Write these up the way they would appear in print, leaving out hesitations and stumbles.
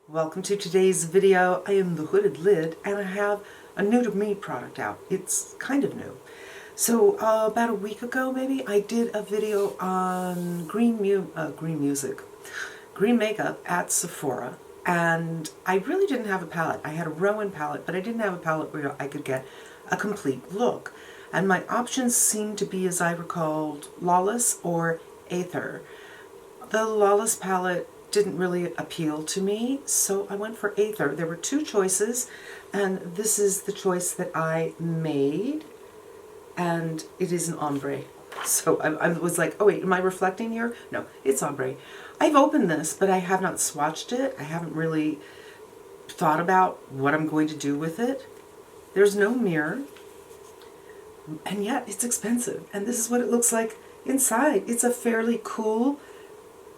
Welcome to today's video. I am the Hooded Lid and I have a new to me product out. It's kind of new. So about a week ago maybe, I did a video on green makeup at Sephora, and I really didn't have a palette. I had a Rowan palette, but I didn't have a palette where I could get a complete look. And my options seemed to be, as I recalled, Lawless or Aether. The Lawless palette didn't really appeal to me, so I went for Aether. There were two choices, and this is the choice that I made, and it is an ombre. So I was like, oh wait, am I reflecting here? No, it's ombre. I've opened this, but I have not swatched it. I haven't really thought about what I'm going to do with it. There's no mirror, and yet it's expensive, and this is what it looks like inside. It's a fairly cool,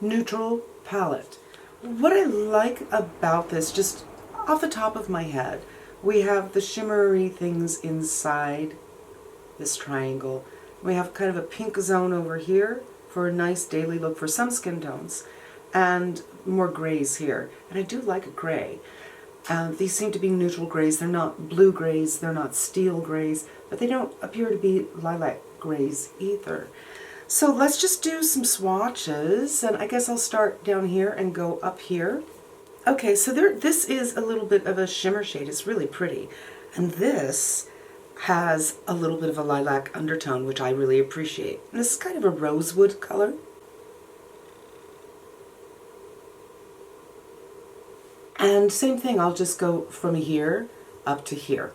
neutral palette. What I like about this, just off the top of my head, we have the shimmery things inside this triangle. We have kind of a pink zone over here for a nice daily look for some skin tones, and more grays here. And I do like a gray. These seem to be neutral grays. They're not blue grays, they're not steel grays, but they don't appear to be lilac grays either. So let's just do some swatches, and I guess I'll start down here and go up here. Okay, so this is a little bit of a shimmer shade. It's really pretty. And this has a little bit of a lilac undertone, which I really appreciate. And this is kind of a rosewood color. And same thing, I'll just go from here up to here.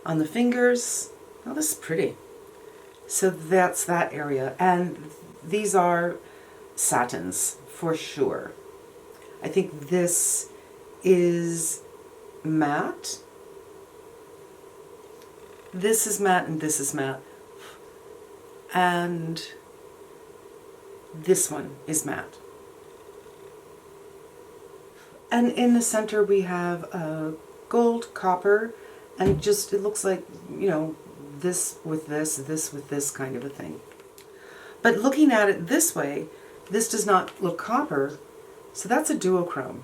On the fingers, oh, this is pretty. So that's that area, and these are satins for sure. I think this is matte. This is matte and this is matte. And this one is matte. And in the center we have gold, copper, and just, it looks like, you know, this with this with this kind of a thing. But looking at it this way, this does not look copper, so that's a duochrome.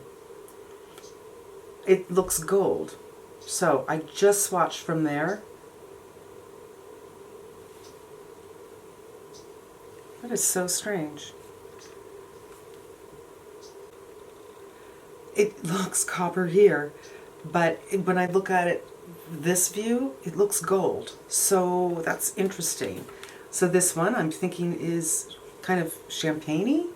It looks gold. So I just swatched from there. That is so strange. It looks copper here, but when I look at it this view, it looks gold. So that's interesting. So this one I'm thinking is kind of champagne-y.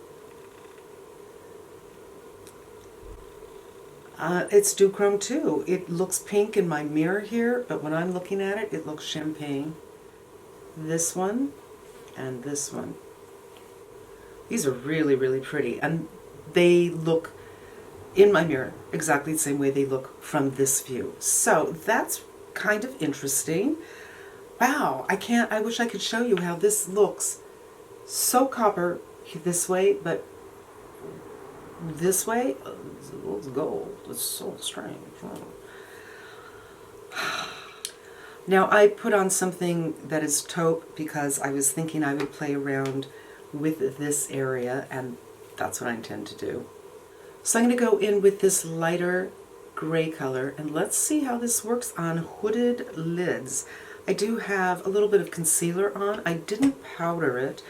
It's duochrome too. It looks pink in my mirror here, but when I'm looking at it, it looks champagne. This one and this one. These are really, really pretty, and they look in my mirror exactly the same way they look from this view. So that's kind of interesting. Wow, I wish I could show you how this looks so copper this way, but this way it looks gold. It's so strange. Now I put on something that is taupe because I was thinking I would play around with this area, and that's what I intend to do. So I'm going to go in with this lighter gray color, and let's see how this works on hooded lids. I do have a little bit of concealer on. I didn't powder it,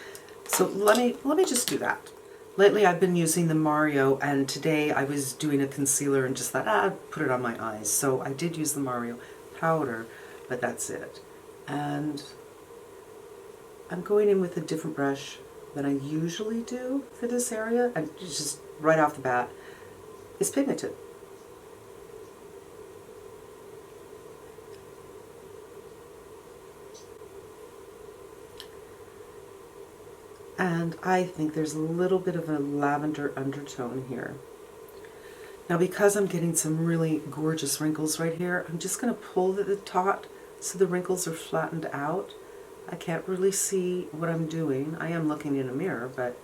so let me just do that. Lately I've been using the Mario, and today I was doing a concealer and just thought, I'd put it on my eyes. So I did use the Mario powder, but that's it. And I'm going in with a different brush than I usually do for this area, and just right off the bat, it's pigmented. And I think there's a little bit of a lavender undertone here. Now because I'm getting some really gorgeous wrinkles right here, I'm just going to pull the taut so the wrinkles are flattened out. I can't really see what I'm doing. I am looking in a mirror, but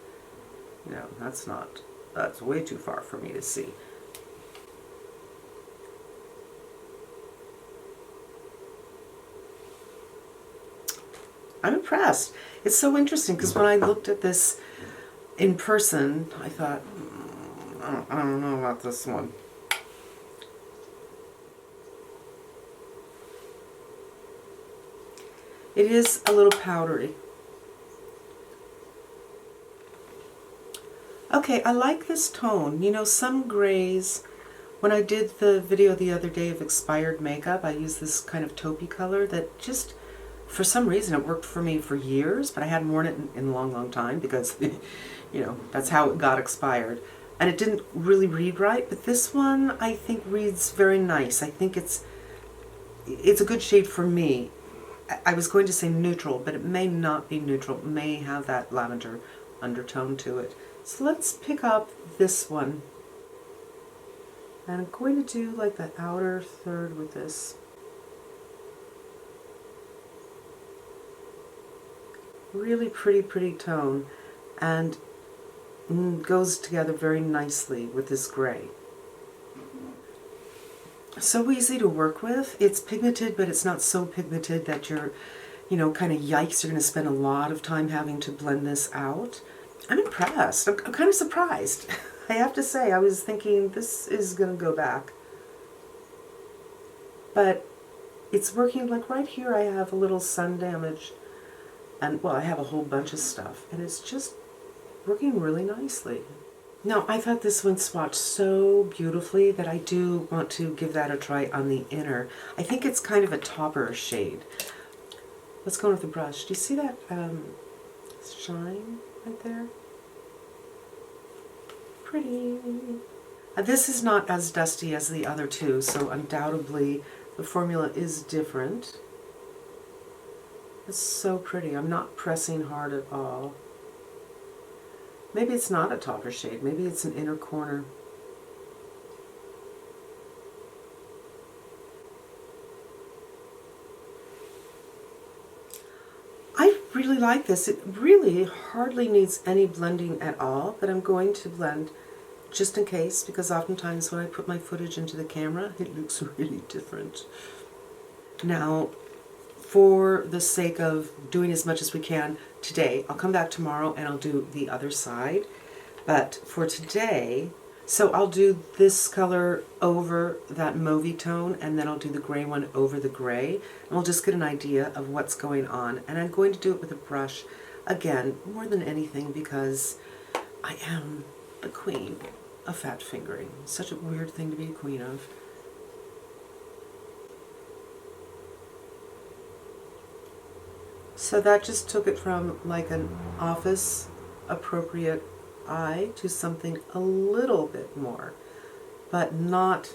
you know, that's way too far for me to see. I'm impressed. It's so interesting because when I looked at this in person, I thought, I don't know about this one. It is a little powdery. Okay, I like this tone. You know, some grays, when I did the video the other day of expired makeup, I used this kind of taupey color that just, for some reason, it worked for me for years, but I hadn't worn it in a long, long time because, you know, that's how it got expired. And it didn't really read right, but this one I think reads very nice. I think it's a good shade for me. I was going to say neutral, but it may not be neutral. It may have that lavender undertone to it. So let's pick up this one. And I'm going to do like the outer third with this. Really pretty, pretty tone. And goes together very nicely with this gray. So easy to work with. It's pigmented, but it's not so pigmented that you're, you know, kind of yikes, you're going to spend a lot of time having to blend this out. I'm impressed. I'm kind of surprised. I have to say, I was thinking this is going to go back. But it's working. Like right here I have a little sun damage. And, well, I have a whole bunch of stuff. And it's just working really nicely. Now, I thought this one swatched so beautifully that I do want to give that a try on the inner. I think it's kind of a topper shade. Let's go with the brush. Do you see that shine right there? Pretty. This is not as dusty as the other two, so undoubtedly the formula is different. It's so pretty. I'm not pressing hard at all. Maybe it's not a topper shade. Maybe it's an inner corner. I really like this. It really hardly needs any blending at all, but I'm going to blend just in case, because oftentimes when I put my footage into the camera, it looks really different. Now, for the sake of doing as much as we can today, I'll come back tomorrow and I'll do the other side. But for today, so I'll do this color over that mauvey tone, and then I'll do the gray one over the gray. And we'll just get an idea of what's going on. And I'm going to do it with a brush, again, more than anything, because I am the queen of fat fingering. Such a weird thing to be a queen of. So that just took it from like an office appropriate eye to something a little bit more, but not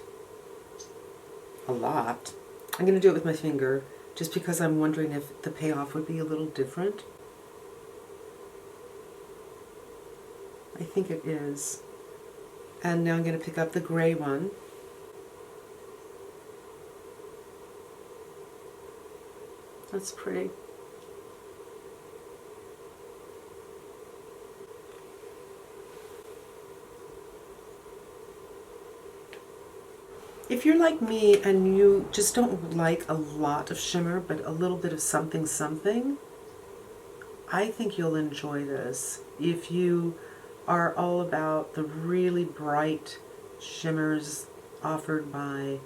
a lot. I'm going to do it with my finger just because I'm wondering if the payoff would be a little different. I think it is. And now I'm going to pick up the gray one. That's pretty. If you're like me and you just don't like a lot of shimmer, but a little bit of something something, I think you'll enjoy this. If you are all about the really bright shimmers offered by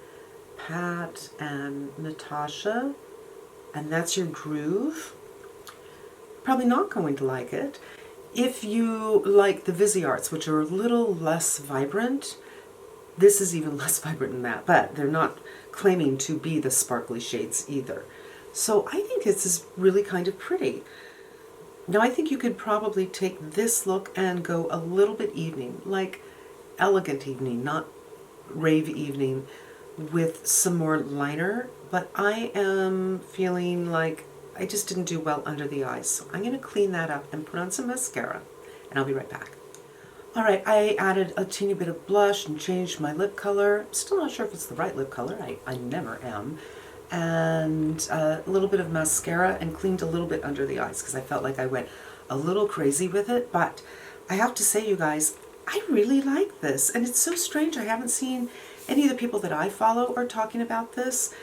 Pat and Natasha, and that's your groove, probably not going to like it. If you like the Visearts, which are a little less vibrant, this is even less vibrant than that, but they're not claiming to be the sparkly shades either. So I think this is really kind of pretty. Now I think you could probably take this look and go a little bit evening, like elegant evening, not rave evening, with some more liner, but I am feeling like I just didn't do well under the eyes. So I'm going to clean that up and put on some mascara, and I'll be right back. Alright, I added a teeny bit of blush and changed my lip color. Still not sure if it's the right lip color. I never am. And a little bit of mascara, and cleaned a little bit under the eyes because I felt like I went a little crazy with it. But I have to say, you guys, I really like this. And it's so strange. I haven't seen any of the people that I follow are talking about this.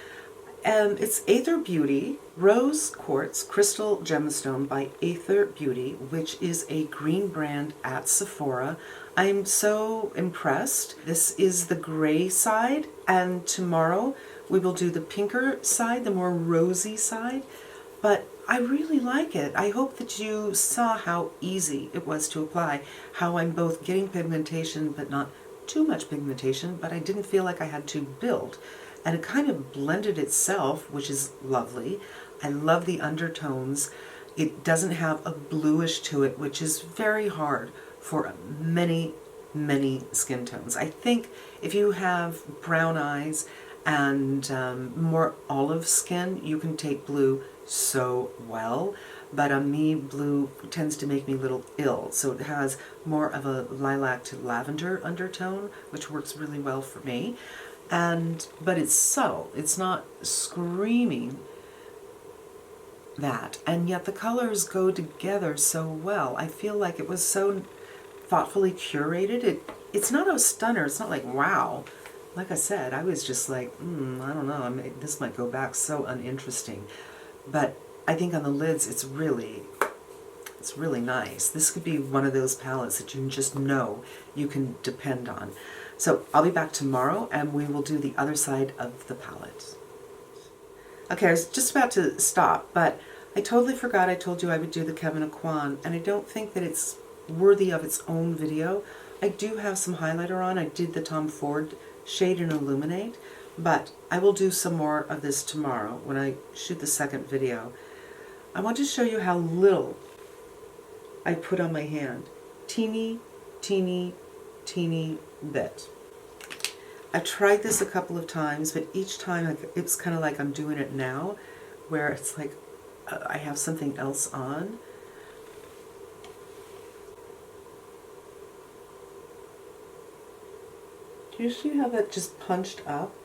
It's Aether Beauty Rose Quartz Crystal Gemstone by Aether Beauty, which is a green brand at Sephora. I'm so impressed. This is the gray side, and tomorrow we will do the pinker side, the more rosy side. But I really like it. I hope that you saw how easy it was to apply, how I'm both getting pigmentation but not too much pigmentation, but I didn't feel like I had to build. And it kind of blended itself, which is lovely. I love the undertones. It doesn't have a bluish to it, which is very hard for many, many skin tones. I think if you have brown eyes and more olive skin, you can take blue so well. But on me, blue tends to make me a little ill. So it has more of a lilac to lavender undertone, which works really well for me. But it's subtle. It's not screaming that. And yet the colors go together so well. I feel like it was so thoughtfully curated. It's not a stunner. It's not like, wow. Like I said, I was just like, I don't know. This might go back so uninteresting. But I think on the lids, it's really nice. This could be one of those palettes that you just know you can depend on. So I'll be back tomorrow and we will do the other side of the palette. Okay, I was just about to stop, but I totally forgot I told you I would do the Kevyn Aucoin, and I don't think that it's worthy of its own video. I do have some highlighter on. I did the Tom Ford shade and illuminate, but I will do some more of this tomorrow when I shoot the second video. I want to show you how little I put on my hand. Teeny, teeny, teeny bit. I've tried this a couple of times, but each time it's kind of like I'm doing it now, where it's like I have something else on. Do you see how that just punched up?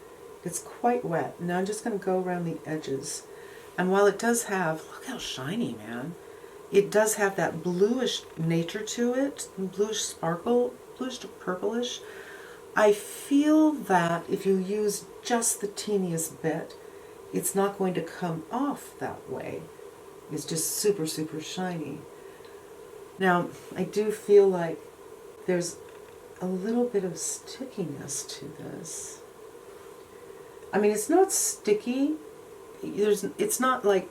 It's quite wet. Now I'm just going to go around the edges. And while it does have, look how shiny, man. It does have that bluish nature to it, bluish sparkle, bluish to purplish. I feel that if you use just the teeniest bit, it's not going to come off that way. It's just super, super shiny. Now, I do feel like there's a little bit of stickiness to this. I mean, it's not sticky. It's not like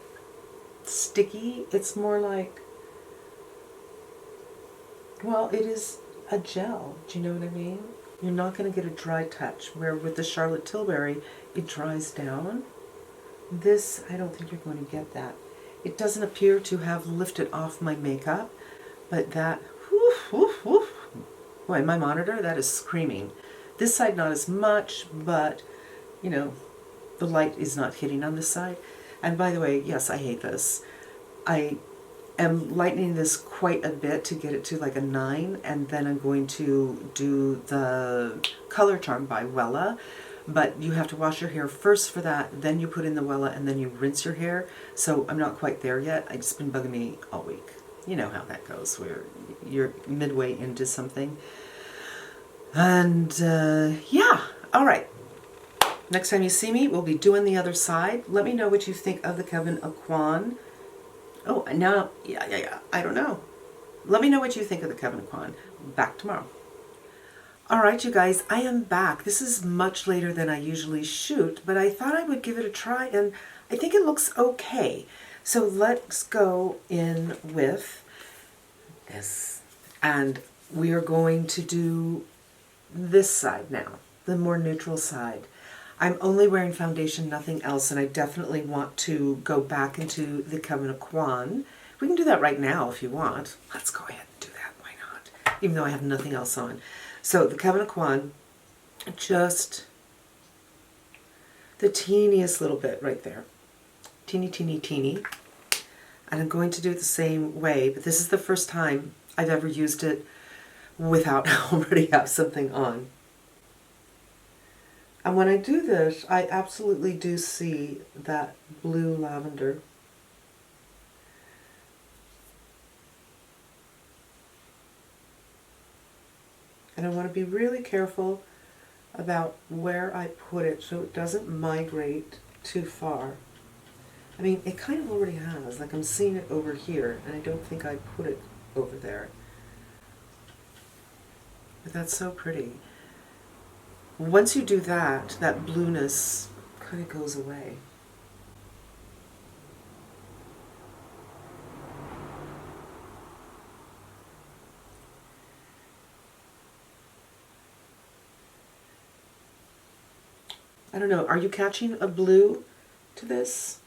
sticky. It's more like, well, it is a gel. Do you know what I mean? You're not going to get a dry touch, where with the Charlotte Tilbury, it dries down. This, I don't think you're going to get that. It doesn't appear to have lifted off my makeup, but that, woof, woof, woof. Boy, my monitor, that is screaming. This side, not as much, but, you know, the light is not hitting on this side. And by the way, yes, I hate this. I am lightening this quite a bit to get it to like a 9, and then I'm going to do the Color Charm by Wella. But you have to wash your hair first for that, then you put in the Wella, and then you rinse your hair. So I'm not quite there yet. It's been bugging me all week. You know how that goes, where you're midway into something. And yeah, all right. Next time you see me, we'll be doing the other side. Let me know what you think of the Kevyn Aucoin. Oh, now, yeah, I don't know. Let me know what you think of the Kevyn Aucoin. Back tomorrow. All right, you guys, I am back. This is much later than I usually shoot, but I thought I would give it a try, and I think it looks okay. So let's go in with this. And we are going to do this side now, the more neutral side. I'm only wearing foundation, nothing else, and I definitely want to go back into the Kevyn Aucoin. We can do that right now if you want. Let's go ahead and do that. Why not? Even though I have nothing else on. So the Kevyn Aucoin, just the teeniest little bit right there. Teeny, teeny, teeny. And I'm going to do it the same way, but this is the first time I've ever used it without already have something on. And when I do this, I absolutely do see that blue lavender. And I want to be really careful about where I put it so it doesn't migrate too far. I mean, it kind of already has. Like, I'm seeing it over here, and I don't think I put it over there. But that's so pretty. Once you do that, that blueness kind of goes away. I don't know, are you catching a blue to this?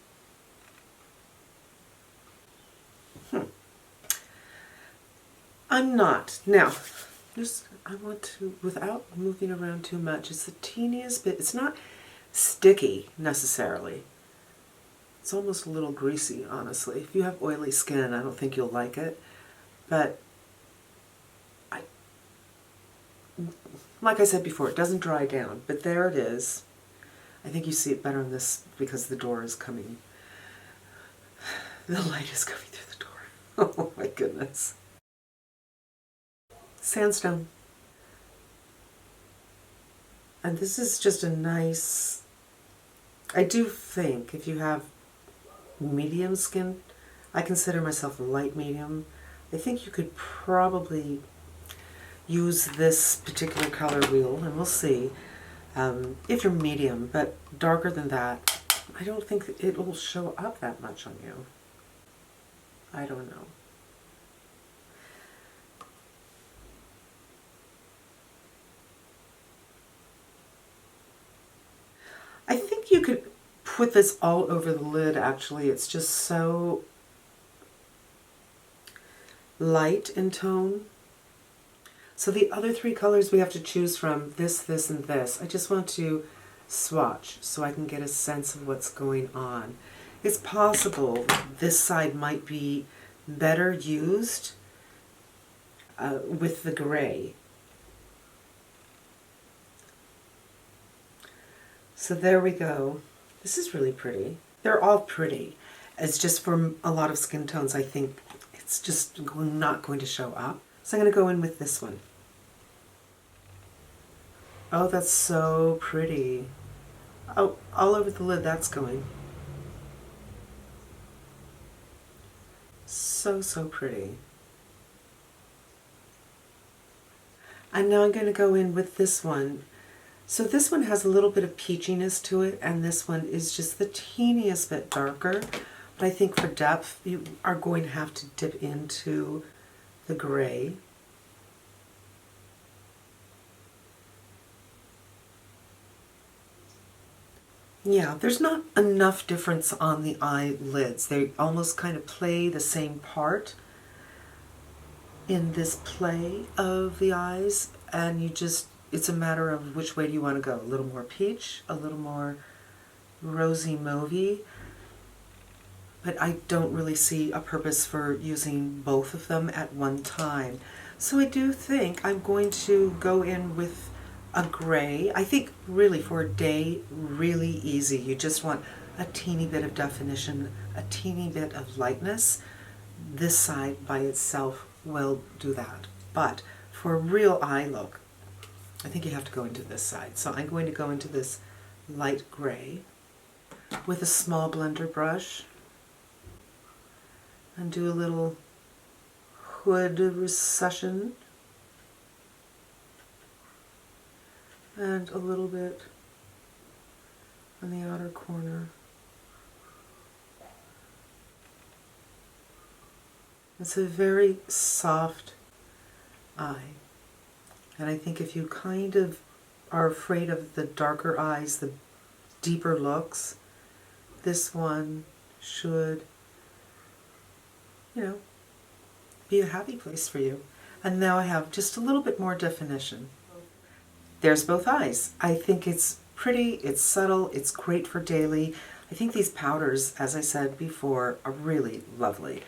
I'm not. Now, just I want to, without moving around too much, it's the teeniest bit. It's not sticky necessarily. It's almost a little greasy, honestly. If you have oily skin, I don't think you'll like it. But like I said before, it doesn't dry down, but there it is. I think you see it better in this because the door is coming. The light is coming through the door. Oh my goodness. Sandstone. And this is just a nice, I do think if you have medium skin, I consider myself a light medium, I think you could probably use this particular color wheel, and we'll see, if you're medium, but darker than that, I don't think it will show up that much on you. I don't know. I think you could put this all over the lid, actually. It's just so light in tone. So the other three colors we have to choose from, this, and this, I just want to swatch so I can get a sense of what's going on. It's possible this side might be better used with the gray. So there we go. This is really pretty. They're all pretty. It's just for a lot of skin tones, I think it's just not going to show up. So I'm going to go in with this one. Oh, that's so pretty. Oh, all over the lid that's going. So, so pretty. And now I'm going to go in with this one. So this one has a little bit of peachiness to it, and this one is just the teeniest bit darker. But I think for depth, you are going to have to dip into the gray. Yeah, there's not enough difference on the eyelids. They almost kind of play the same part in this play of the eyes, and you just, it's a matter of which way do you want to go. A little more peach, a little more rosy mauvey. But I don't really see a purpose for using both of them at one time. So I do think I'm going to go in with a gray. I think really for a day, really easy. You just want a teeny bit of definition, a teeny bit of lightness. This side by itself will do that. But for a real eye look, I think you have to go into this side. So I'm going to go into this light gray with a small blender brush and do a little hood recession and a little bit on the outer corner. It's a very soft eye. And I think if you kind of are afraid of the darker eyes, the deeper looks, this one should, you know, be a happy place for you. And now I have just a little bit more definition. There's both eyes. I think it's pretty, it's subtle, it's great for daily. I think these powders, as I said before, are really lovely.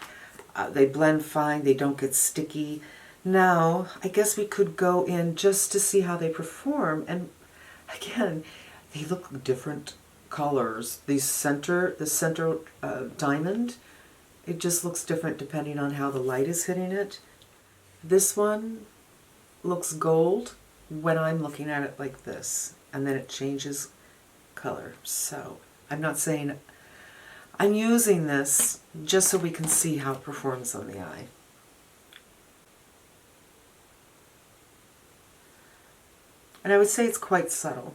They blend fine, they don't get sticky. Now, I guess we could go in just to see how they perform. And again, they look different colors. The center diamond, it just looks different depending on how the light is hitting it. This one looks gold when I'm looking at it like this, and then it changes color. So I'm not saying, I'm using this just so we can see how it performs on the eye. And I would say it's quite subtle.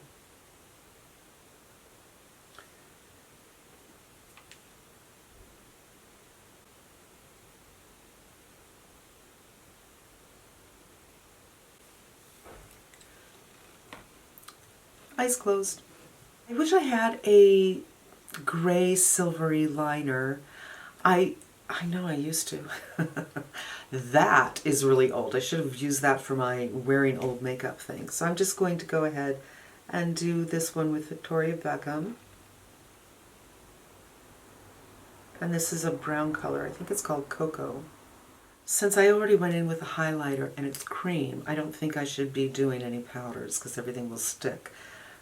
Eyes closed. I wish I had a gray silvery liner. I know I used to. That is really old. I should have used that for my wearing old makeup thing. So I'm just going to go ahead and do this one with Victoria Beckham. And this is a brown color. I think it's called Cocoa. Since I already went in with a highlighter and it's cream, I don't think I should be doing any powders because everything will stick.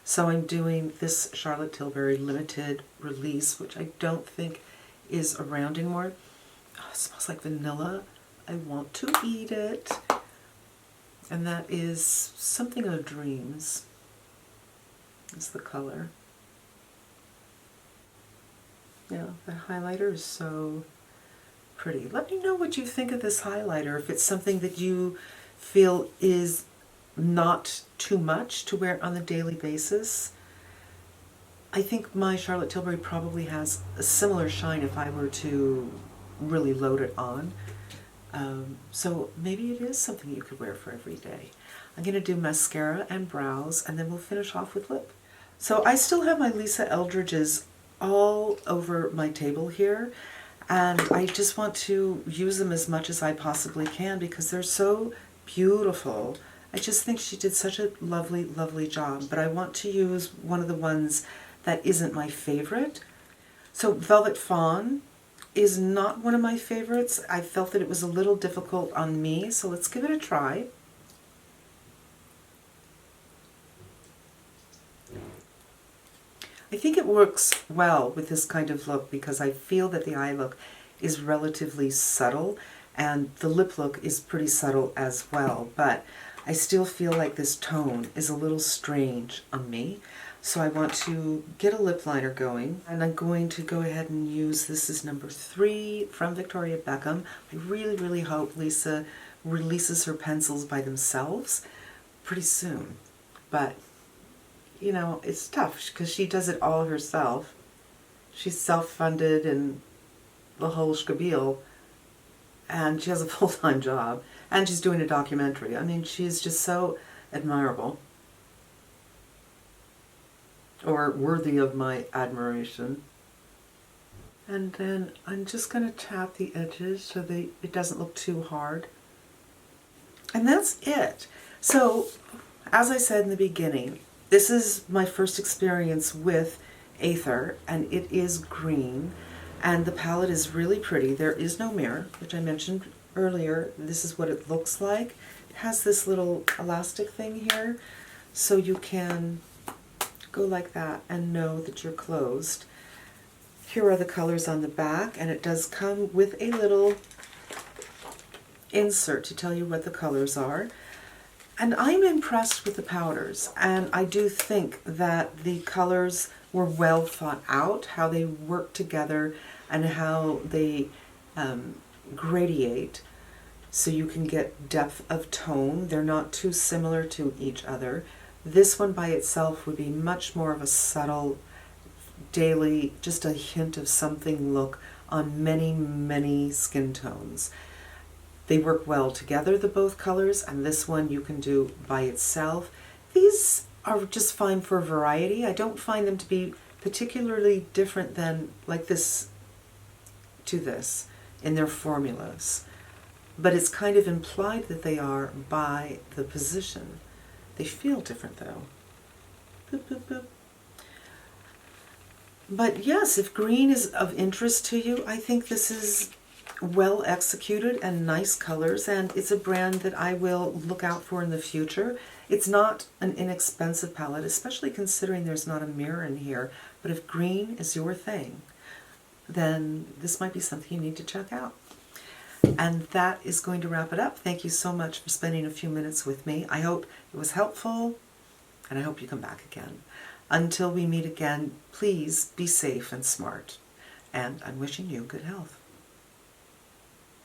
So I'm doing this Charlotte Tilbury limited release, which I don't think is around anymore. Oh, it smells like vanilla. I want to eat it. And that is Something of Dreams. It's the color. Yeah, the highlighter is so pretty. Let me know what you think of this highlighter, if it's something that you feel is not too much to wear on a daily basis. I think my Charlotte Tilbury probably has a similar shine if I were to really load it on. So maybe it is something you could wear for every day. I'm going to do mascara and brows, and then we'll finish off with lip. So I still have my Lisa Eldridge's all over my table here, and I just want to use them as much as I possibly can because they're so beautiful. I just think she did such a lovely, lovely job, but I want to use one of the ones that isn't my favorite. So Velvet Fawn is not one of my favorites. I felt that it was a little difficult on me, so let's give it a try. I think it works well with this kind of look because I feel that the eye look is relatively subtle and the lip look is pretty subtle as well, but I still feel like this tone is a little strange on me. So I want to get a lip liner going, and I'm going to go ahead and use, this is number 3 from Victoria Beckham. I really, really hope Lisa releases her pencils by themselves pretty soon, but you know, it's tough because she does it all herself. She's self-funded and the whole shkabeel, and she has a full-time job, and she's doing a documentary. I mean, she's just so admirable, or worthy of my admiration. And then I'm just going to tap the edges so that it doesn't look too hard. And that's it. So, as I said in the beginning, this is my first experience with Aether, and it is green, and the palette is really pretty. There is no mirror, which I mentioned earlier. This is what it looks like. It has this little elastic thing here, so you can go like that and know that you're closed. Here are the colors on the back, and it does come with a little insert to tell you what the colors are. And I'm impressed with the powders, and I do think that the colors were well thought out, how they work together and how they gradiate so you can get depth of tone. They're not too similar to each other. This one by itself would be much more of a subtle, daily, just a hint of something look on many, many skin tones. They work well together, the both colors, and this one you can do by itself. These are just fine for variety. I don't find them to be particularly different than like this to this in their formulas. But it's kind of implied that they are by the position. They feel different though. Boop, boop, boop. But yes, if green is of interest to you, I think this is well executed and nice colors, and it's a brand that I will look out for in the future. It's not an inexpensive palette, especially considering there's not a mirror in here, but if green is your thing, then this might be something you need to check out. And that is going to wrap it up. Thank you so much for spending a few minutes with me. I hope it was helpful, and I hope you come back again. Until we meet again, please be safe and smart, and I'm wishing you good health.